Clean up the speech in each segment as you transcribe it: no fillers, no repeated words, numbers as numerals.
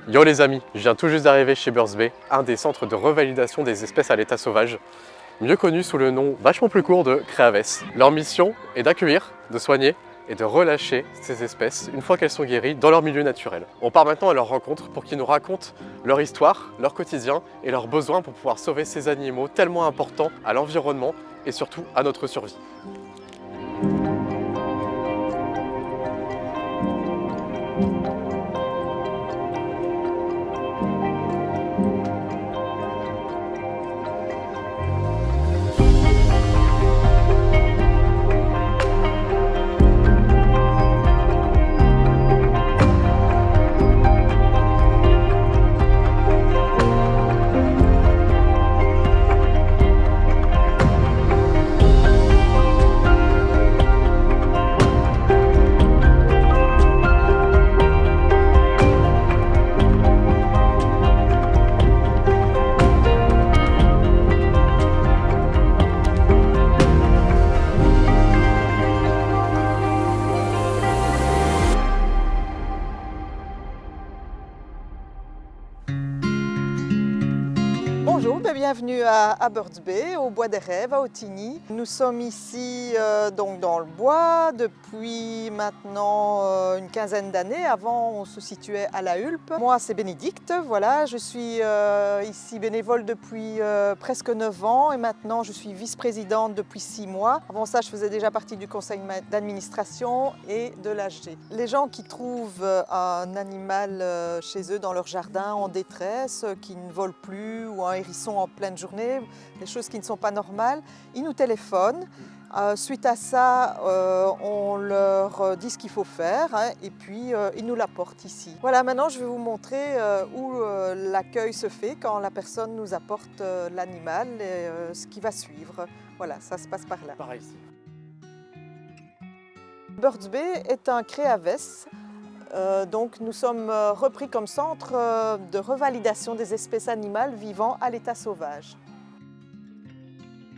Yo les amis, je viens tout juste d'arriver chez Birds Bay, un des centres de revalidation des espèces à l'état sauvage, mieux connu sous le nom vachement plus court de Créaves. Leur mission est d'accueillir, de soigner et de relâcher ces espèces une fois qu'elles sont guéries dans leur milieu naturel. On part maintenant à leur rencontre pour qu'ils nous racontent leur histoire, leur quotidien et leurs besoins pour pouvoir sauver ces animaux tellement importants à l'environnement et surtout à notre survie. Bonjour, bienvenue à Birds Bay, au Bois des Rêves, à Ottignies. Nous sommes ici donc dans le bois depuis maintenant une quinzaine d'années. Avant, on se situait à La Hulpe. Moi, c'est Bénédicte, voilà. Je suis ici bénévole depuis presque 9 ans et maintenant, je suis vice-présidente depuis 6 mois. Avant ça, je faisais déjà partie du conseil d'administration et de l'AG. Les gens qui trouvent un animal chez eux dans leur jardin en détresse, qui ne vole plus ou un hérisson en pleine journée, des choses qui ne sont pas normales, ils nous téléphonent. Suite à ça, on leur dit ce qu'il faut faire et puis ils nous l'apportent ici. Voilà, maintenant je vais vous montrer où l'accueil se fait quand la personne nous apporte l'animal et ce qui va suivre. Voilà, ça se passe par là. Pareil ici. Birds Bay est un Créaves. Donc nous sommes repris comme centre de revalidation des espèces animales vivant à l'état sauvage.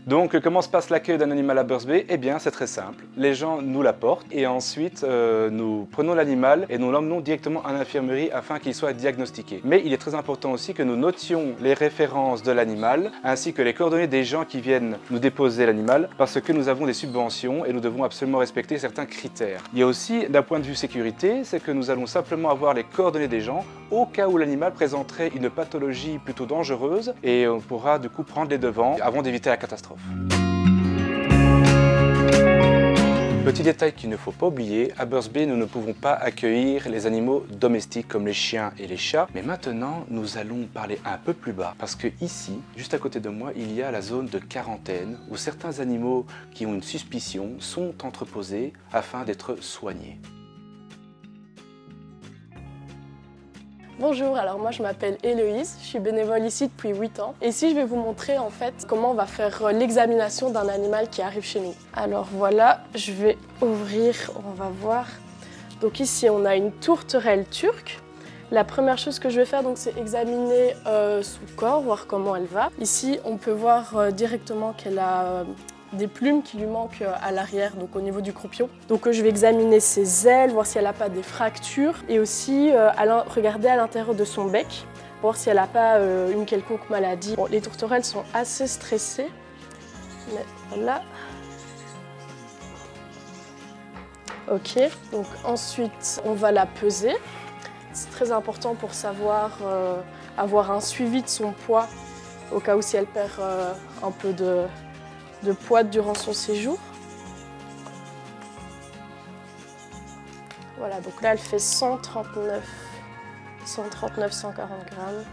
Donc comment se passe l'accueil d'un animal à Birds Bay? Eh bien c'est très simple, les gens nous l'apportent et ensuite nous prenons l'animal et nous l'emmenons directement à l'infirmerie afin qu'il soit diagnostiqué. Mais il est très important aussi que nous notions les références de l'animal ainsi que les coordonnées des gens qui viennent nous déposer l'animal parce que nous avons des subventions et nous devons absolument respecter certains critères. Il y a aussi d'un point de vue sécurité, c'est que nous allons simplement avoir les coordonnées des gens au cas où l'animal présenterait une pathologie plutôt dangereuse et on pourra du coup prendre les devants avant d'éviter la catastrophe. Petit détail qu'il ne faut pas oublier, à Birds Bay, nous ne pouvons pas accueillir les animaux domestiques comme les chiens et les chats. Mais maintenant, nous allons parler un peu plus bas parce que ici, juste à côté de moi, il y a la zone de quarantaine où certains animaux qui ont une suspicion sont entreposés afin d'être soignés. Bonjour, alors moi je m'appelle Héloïse, je suis bénévole ici depuis 8 ans. Et ici je vais vous montrer en fait comment on va faire l'examination d'un animal qui arrive chez nous. Alors voilà, je vais ouvrir, on va voir. Donc ici on a une tourterelle turque. La première chose que je vais faire donc c'est examiner son corps, voir comment elle va. Ici on peut voir directement qu'elle a des plumes qui lui manquent à l'arrière, donc au niveau du croupion. Donc je vais examiner ses ailes, voir si elle n'a pas des fractures et aussi regarder à l'intérieur de son bec, voir si elle n'a pas une quelconque maladie. Bon, les tourterelles sont assez stressées, mais voilà. Ok, donc ensuite on va la peser. C'est très important pour savoir avoir un suivi de son poids au cas où si elle perd un peu de poids durant son séjour. Voilà, donc là elle fait 139, 140 grammes.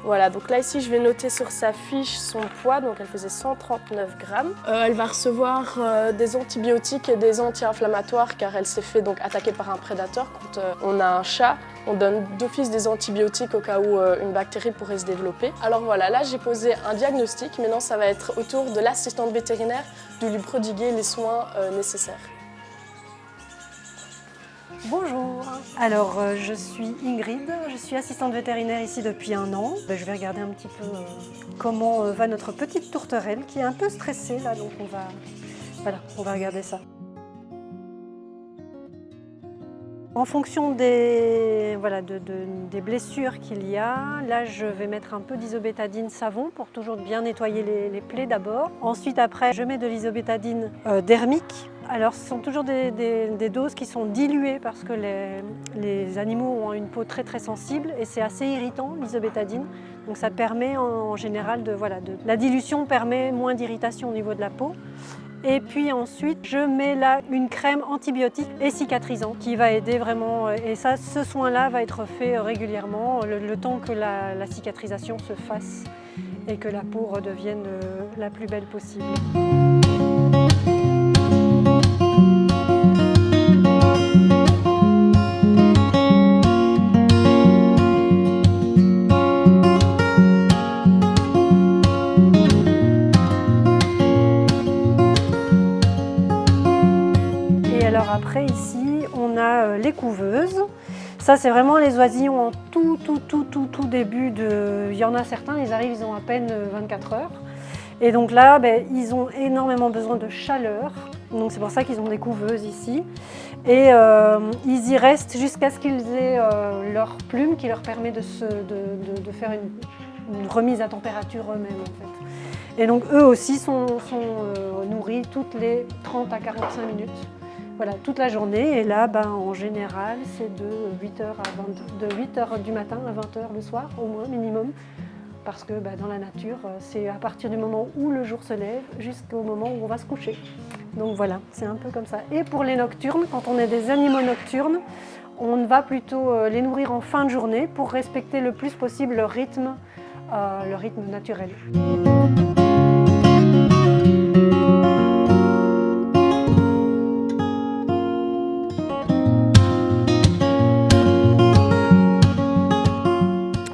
Voilà, donc là ici je vais noter sur sa fiche son poids, donc elle faisait 139 grammes. Elle va recevoir des antibiotiques et des anti-inflammatoires car elle s'est fait donc attaquer par un prédateur. Quand on a un chat, on donne d'office des antibiotiques au cas où une bactérie pourrait se développer. Alors voilà, là j'ai posé un diagnostic, maintenant ça va être au tour de l'assistante vétérinaire de lui prodiguer les soins nécessaires. Bonjour, alors je suis Ingrid, je suis assistante vétérinaire ici depuis 1 an. Je vais regarder un petit peu comment va notre petite tourterelle qui est un peu stressée là, donc on va regarder ça. En fonction des, voilà, des blessures qu'il y a, là je vais mettre un peu d'isobétadine savon pour toujours bien nettoyer les plaies d'abord. Ensuite après je mets de l'isobétadine dermique. Alors ce sont toujours des doses qui sont diluées parce que les animaux ont une peau très sensible et c'est assez irritant l'isobétadine. Donc ça permet en général la dilution permet moins d'irritation au niveau de la peau. Et puis ensuite, je mets là une crème antibiotique et cicatrisante qui va aider vraiment. Et ça, ce soin-là va être fait régulièrement, le temps que la cicatrisation se fasse et que la peau redevienne la plus belle possible. Après ici, on a les couveuses. Ça, c'est vraiment les oisillons en tout début de... Il y en a certains, ils ont à peine 24 heures. Et donc là, ils ont énormément besoin de chaleur. Donc c'est pour ça qu'ils ont des couveuses ici. Et ils y restent jusqu'à ce qu'ils aient leur plume qui leur permet de faire une remise à température eux-mêmes en fait. Et donc eux aussi sont nourris toutes les 30 à 45 minutes. Voilà, toute la journée. Et là, en général, c'est de 8h du matin à 20h le soir, au moins, minimum. Parce que dans la nature, c'est à partir du moment où le jour se lève jusqu'au moment où on va se coucher. Donc voilà, c'est un peu comme ça. Et pour les nocturnes, quand on est des animaux nocturnes, on va plutôt les nourrir en fin de journée pour respecter le plus possible leur rythme naturel.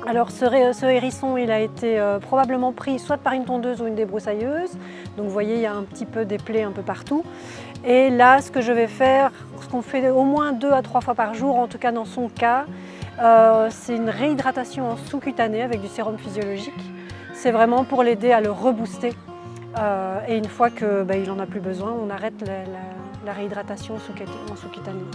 Alors ce hérisson, il a été probablement pris soit par une tondeuse ou une débroussailleuse. Donc vous voyez, il y a un petit peu des plaies un peu partout. Et là, ce que je vais faire, ce qu'on fait au moins 2 à 3 fois par jour, en tout cas dans son cas, c'est une réhydratation en sous-cutanée avec du sérum physiologique. C'est vraiment pour l'aider à le rebooster. Et une fois qu'il n'en a plus besoin, on arrête la réhydratation en sous-cutanée.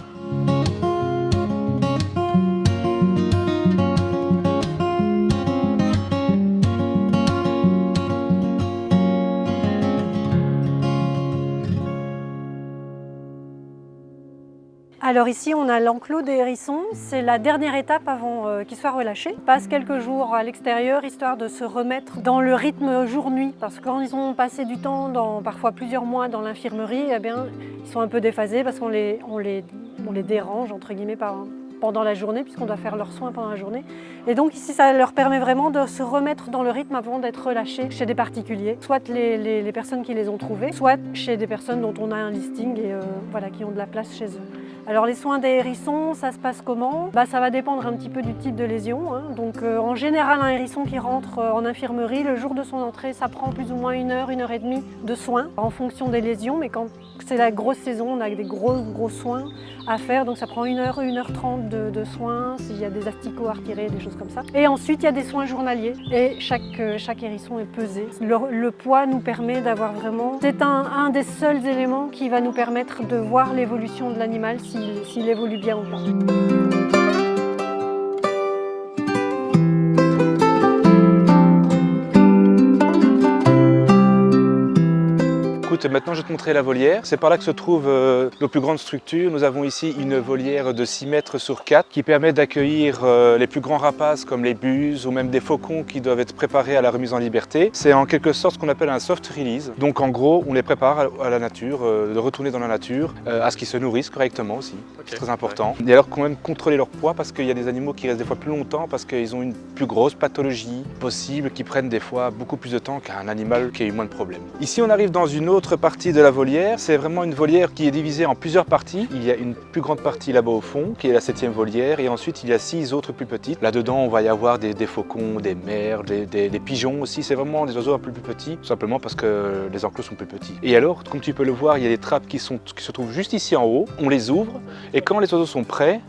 Alors ici, on a l'enclos des hérissons. C'est la dernière étape avant qu'ils soient relâchés. Ils passent quelques jours à l'extérieur, histoire de se remettre dans le rythme jour-nuit. Parce que quand ils ont passé du temps, parfois plusieurs mois dans l'infirmerie, ils sont un peu déphasés parce qu'on les dérange, entre guillemets, pendant la journée, puisqu'on doit faire leurs soins pendant la journée. Et donc ici, ça leur permet vraiment de se remettre dans le rythme avant d'être relâchés chez des particuliers, soit les personnes qui les ont trouvés, soit chez des personnes dont on a un listing et qui ont de la place chez eux. Alors les soins des hérissons, ça se passe comment? Ça va dépendre un petit peu du type de lésion. Donc en général, un hérisson qui rentre en infirmerie, le jour de son entrée, ça prend plus ou moins 1 heure, 1 heure et demie de soins en fonction des lésions. Mais quand c'est la grosse saison, on a des gros soins à faire. Donc ça prend 1 heure, 1 heure 30 de soins, s'il y a des asticots à retirer, des choses comme ça. Et ensuite, il y a des soins journaliers et chaque hérisson est pesé. Le poids nous permet d'avoir vraiment... C'est un des seuls éléments qui va nous permettre de voir l'évolution de l'animal s'il évolue bien ou pas. Maintenant, je vais te montrer la volière. C'est par là que se trouve nos plus grandes structures. Nous avons ici une volière de 6 mètres sur 4 qui permet d'accueillir les plus grands rapaces comme les buses ou même des faucons qui doivent être préparés à la remise en liberté. C'est en quelque sorte ce qu'on appelle un soft release. Donc en gros, on les prépare à la nature, de retourner dans la nature, à ce qu'ils se nourrissent correctement aussi. Okay. C'est très important. Ouais. Et alors quand même contrôler leur poids parce qu'il y a des animaux qui restent des fois plus longtemps parce qu'ils ont une plus grosse pathologie possible qui prennent des fois beaucoup plus de temps qu'un animal qui a eu moins de problèmes. Ici, on arrive dans une autre partie de la volière. C'est vraiment une volière qui est divisée en plusieurs parties. Il y a une plus grande partie là-bas au fond, qui est la 7e volière, et ensuite il y a 6 autres plus petites. Là-dedans, on va y avoir des faucons, des merles, des pigeons aussi. C'est vraiment des oiseaux un peu plus petits, tout simplement parce que les enclos sont plus petits. Et alors, comme tu peux le voir, il y a des trappes qui se trouvent juste ici en haut. On les ouvre, et quand les oiseaux sont prêts,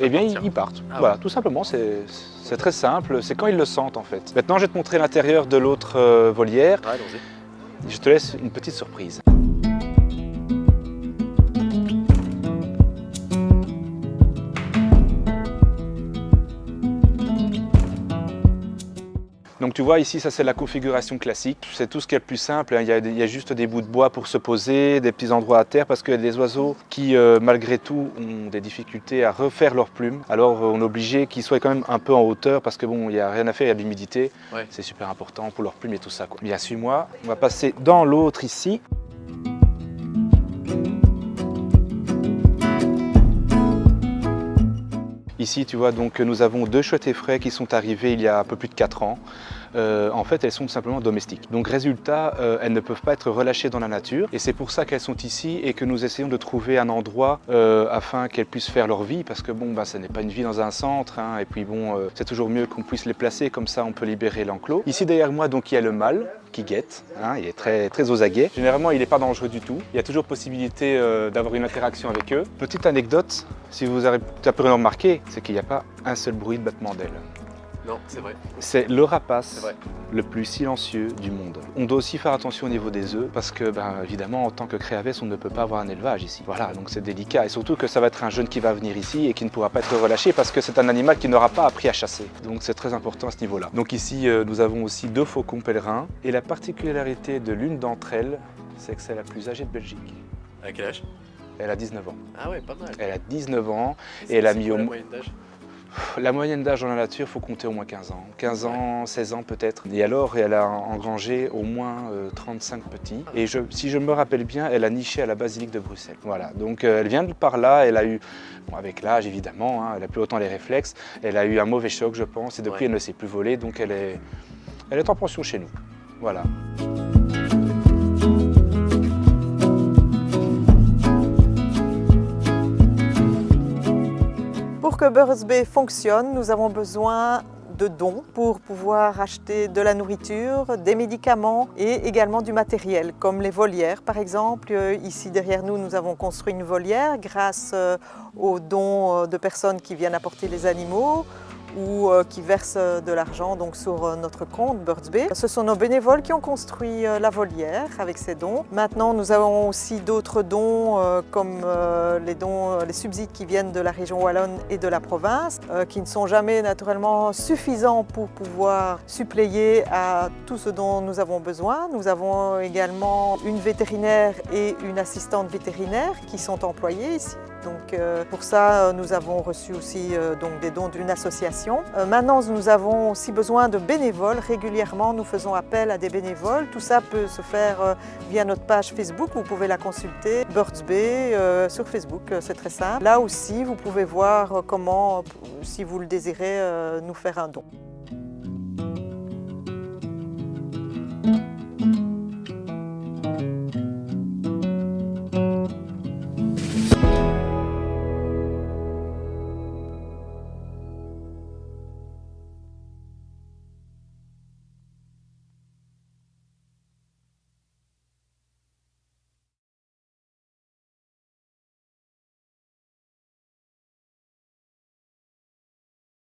eh bien, ils partent. Ah, voilà, tout simplement, c'est très simple. C'est quand ils le sentent, en fait. Maintenant, je vais te montrer l'intérieur de l'autre volière. Ah, allons-y. Je te laisse une petite surprise. Donc tu vois ici, ça c'est la configuration classique. C'est tout ce qui est le plus simple. Il y a juste des bouts de bois pour se poser, des petits endroits à terre parce que les oiseaux qui malgré tout ont des difficultés à refaire leurs plumes. Alors on est obligé qu'ils soient quand même un peu en hauteur parce que bon, il n'y a rien à faire, il y a de l'humidité. Ouais. C'est super important pour leurs plumes et tout ça, quoi. Bien, suis-moi. On va passer dans l'autre ici. Ici, tu vois, donc nous avons 2 chouettes effraies qui sont arrivées il y a un peu plus de 4 ans. En fait, elles sont tout simplement domestiques. Donc résultat, elles ne peuvent pas être relâchées dans la nature et c'est pour ça qu'elles sont ici et que nous essayons de trouver un endroit afin qu'elles puissent faire leur vie parce que bon, ce n'est pas une vie dans un centre hein, et puis bon, c'est toujours mieux qu'on puisse les placer comme ça on peut libérer l'enclos. Ici derrière moi, donc il y a le mâle qui guette, hein, il est très aux aguets. Généralement, il n'est pas dangereux du tout. Il y a toujours possibilité d'avoir une interaction avec eux. Petite anecdote, si vous avez pu le remarquer, c'est qu'il n'y a pas un seul bruit de battement d'aile. Non, c'est vrai. C'est le rapace vrai. le plus silencieux du monde. On doit aussi faire attention au niveau des œufs parce que, évidemment, en tant que créavès, on ne peut pas avoir un élevage ici. Voilà, donc c'est délicat et surtout que ça va être un jeune qui va venir ici et qui ne pourra pas être relâché parce que c'est un animal qui n'aura pas appris à chasser. Donc c'est très important à ce niveau-là. Donc ici, nous avons aussi 2 faucons pèlerins et la particularité de l'une d'entre elles, c'est que c'est la plus âgée de Belgique. À quel âge? Elle a 19 ans. Ah ouais, pas mal. Elle a 19 ans et elle a mis au la moins... moyenne d'âge? La moyenne d'âge dans la nature, il faut compter au moins 15 ans. 15 ans, 16 ans peut-être. Et alors, elle a engrangé au moins 35 petits. Et si je me rappelle bien, elle a niché à la basilique de Bruxelles. Voilà, donc elle vient de par là, elle a eu, bon, avec l'âge évidemment, hein, elle n'a plus autant les réflexes, elle a eu un mauvais choc je pense, et depuis elle ne sait plus voler, donc elle est en pension chez nous. Voilà. Pour que Birds Bay fonctionne, nous avons besoin de dons pour pouvoir acheter de la nourriture, des médicaments et également du matériel, comme les volières par exemple. Ici derrière nous, nous avons construit une volière grâce aux dons de personnes qui viennent apporter les animaux ou qui versent de l'argent donc sur notre compte Birds Bay. Ce sont nos bénévoles qui ont construit la volière avec ces dons. Maintenant, nous avons aussi d'autres dons comme les subsides qui viennent de la région wallonne et de la province, qui ne sont jamais naturellement suffisants pour pouvoir suppléer à tout ce dont nous avons besoin. Nous avons également une vétérinaire et une assistante vétérinaire qui sont employées ici. Donc pour ça, nous avons reçu aussi donc des dons d'une association. Maintenant, nous avons aussi besoin de bénévoles. Régulièrement, nous faisons appel à des bénévoles. Tout ça peut se faire via notre page Facebook. Vous pouvez la consulter, Birds Bay, sur Facebook, c'est très simple. Là aussi, vous pouvez voir comment, si vous le désirez, nous faire un don.